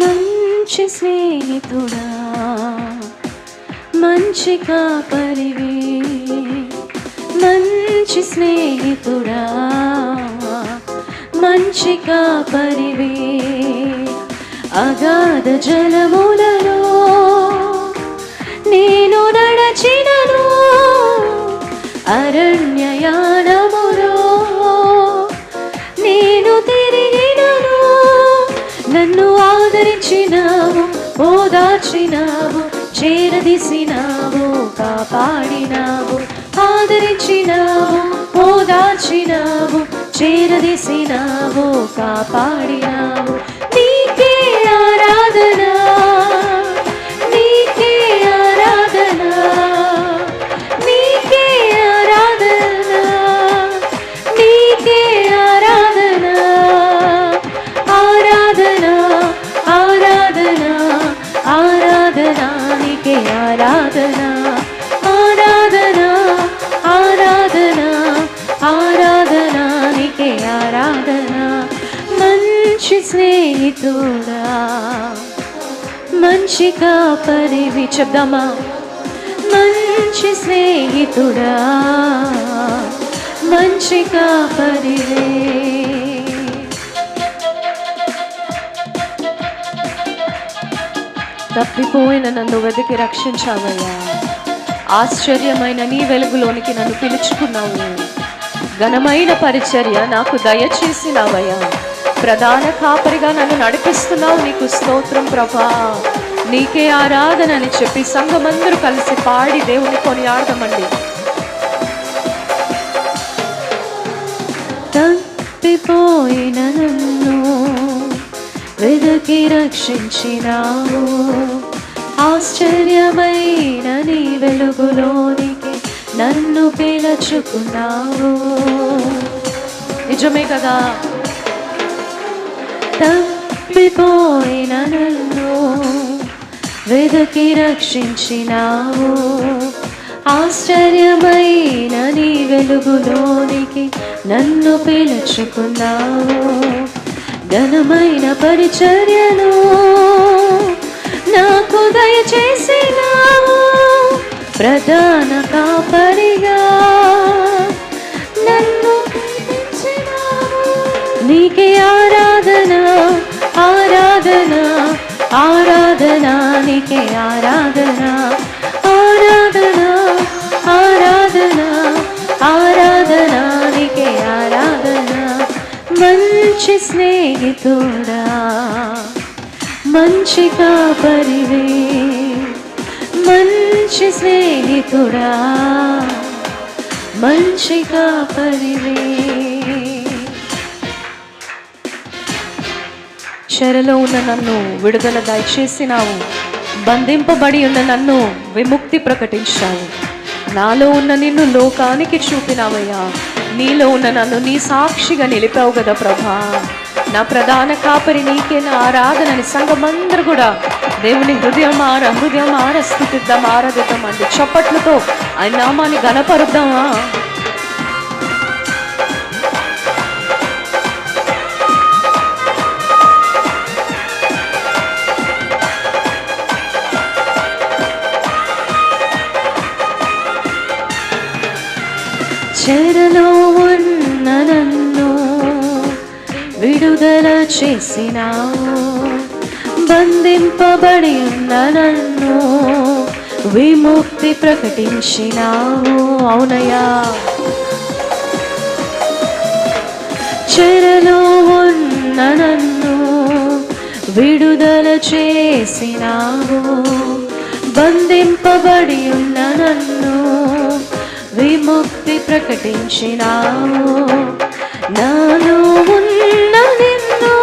మంచి స్నేహితుడా, మంచి కాపరివి, మంచి స్నేహితుడా, మంచి కాపరివి. అగాధ జలములలో నేను నడచినను, అరణ్యయానములో నేను తిరిగినను. నన్ను ఆదరించినావు, ఓదార్చినావు, చేరదీసినావు, కాపాడినావు. ఆదరించినావు, ఓదార్చినావు, చేరదీసినావు, కాపాడినావు. నీకే ఆరాధన, నీకే ఆరాధన, నీకే ఆరాధన, నీకే ఆరాధన. ఆరాధన ఆరాధన ఆరాధన నీకే ఆరాధన. ఆరాధన ఆరాధన ఆరాధన నీకే ఆరాధన. మంచి స్నేహితుడా, మంచి కాపరివి. చెప్దామా? మంచి స్నేహితుడా, మంచి కాపరివే. తప్పిపోయిన నన్ను వెతికి రక్షించావయ్యా. ఆశ్చర్యమైన నీ వెలుగులోనికి నన్ను పిలుచుకున్నావు. ఘనమైన పరిచర్య నాకు దయచేసినావయ్యా. ప్రధాన కాపరిగా నన్ను నడిపిస్తున్నావు. నీకు స్తోత్రం ప్రభా. నీకే ఆరాధన అని చెప్పి సంఘమందరూ కలిసి పాడి దేవుని కొనియాడదామండి. తప్పిపోయిన నన్ను వెతికి రక్షించినావు. ఆశ్చర్యమైన నీ వెలుగులోనికి నన్ను పిలుచుకున్నావు. నిజమే కదా? తప్పిపోయిన నన్ను వెతికి రక్షించినావు. ఆశ్చర్యమైన నీ వెలుగులోనికి నన్ను పిలుచుకున్నావు. ఘనమైన పరిచర్యను నాకు దయచేసినావు. ప్రధాన కాపరిగా నన్ను పిలిచినావు. నీకే ఆరాధన, ఆరాధన ఆరాధన నీకే ఆరాధన. ఆరాధన ఆరాధన ఆరాధన నీకే ఆరాధన. మంచి స్నేహితుడా, మంచి కాపరివే. మంచి స్నేహితుడా, మంచి కాపరివే. చెరలో ఉన్న నన్ను విడుదల దయచేసినావు. బంధింపబడి ఉన్న నన్ను విముక్తి ప్రకటించావు. నాలో ఉన్న నిన్ను లోకానికి చూపినావయ్యా. నీలో ఉన్న నన్ను నీ సాక్షిగా నిలిపావు కదా ప్రభా. నా ప్రధాన కాపరి నీకే నా ఆరాధనని సంఘమందరూ కూడా దేవుని హృదయమార స్థుతిద్దాం, ఆరాధిద్దాం అండి. చప్పట్లతో ఆయన నామాన్ని ఘనపరుద్దామా? చెరలో ఉన్న నన్ను విడుదల చేసినావు. బంధింపబడి ఉన్న నన్ను విముక్తి ప్రకటించినావు. అవునయ్యా. చెరలో ఉన్న నన్ను విడుదల చేసినావు. బంధింపబడి ఉన్న నన్ను విముక్తి ప్రకటించినావు. నాలో ఉన్న నిన్ను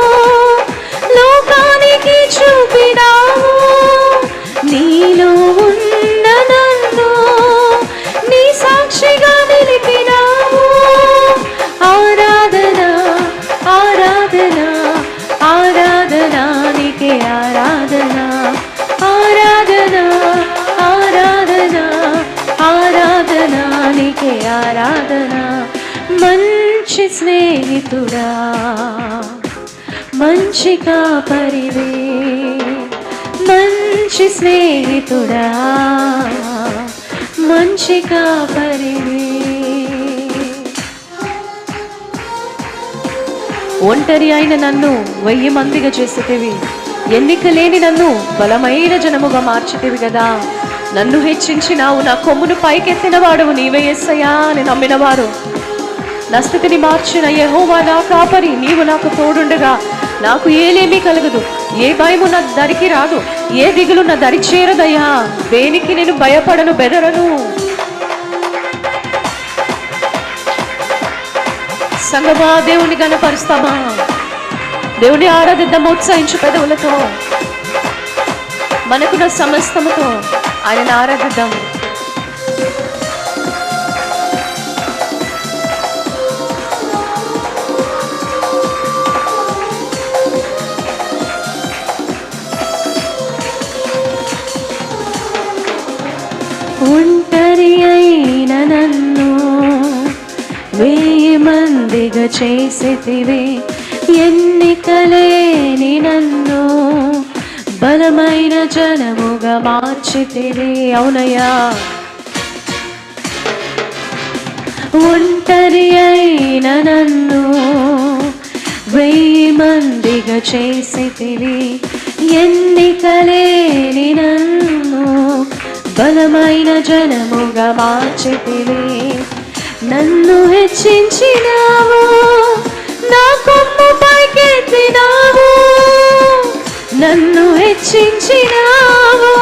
లోకానికి చూపినావు. నీలో ఉన్న నన్ను నీ సాక్షిగా నిలిపినావు. ఆరాధన ఆరాధన ఆరాధన నీకే ఆరాధన. ఆరాధన ఆరాధన ఆరాధన నీకే ఆరాధన. మంచి స్నేహితుడా, మంచి కాపరివే, మంచి స్నేహితుడా, మంచి కాపరివే. ఒంటరి అయిన నన్ను 1000 మందిగా చేసేటివి, ఎన్నిక లేని నన్ను బలమైన జనముగా మార్చితివి కదా. నన్ను హెచ్చించినావు, నా కొమ్మును పైకెత్తిన వాడవు నీవే యేసయ్యా అని నమ్మినవారు. నా స్థితిని మార్చిన యెహోవా నా కాపరి, నీవు నాకు తోడుండగా నాకు ఏలేమీ కలగదు, ఏ భయము నా దరికి రాదు, ఏ దిగులు నా దరి చేరదయ్యా. దేనికి నేను భయపడను, బెదరను. సంగమా, దేవుని గణపరుస్తామా? దేవుని ఆరాధిద్దాం ఉత్సాహించు పెదవులతో, మనకున్న సమస్తముతో ఆయన ఆరాధిద్దాం. ఒంటరి అయిన నన్ను 1000 మందిగా చేసేతివే, ఎన్నికలేని నన్ను బలమైన జనముగా మార్చితివే. అవునయ్యా, ఒంటరి అయిన నన్ను 1000 మందిగా చేసేతివే, ఎన్నికలేని నన్ను బలమైన జనముగా మార్చితివే. నన్ను హెచ్చించినావు, నా కొమ్ము పైకెత్తినావు. నన్ను హెచ్చించినావు,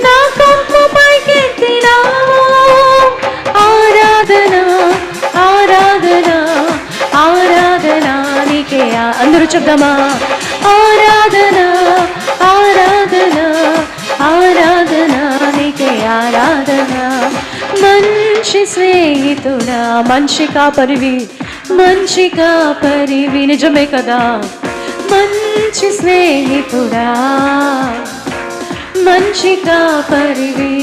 నా కొమ్ము పైకెత్తినావు. ఆరాధన ఆరాధన ఆరాధన నీకే. అందరూ చెప్దామా? ఆరాధన ఆరాధన ఆరాధన నీకే ఆరాధన. మంచి స్నేహితుడా, మంచి కాపరివి, మంచి కాపరివి. నిజమే కదా, మంచి స్నేహితుడా, మంచి కాపరివి.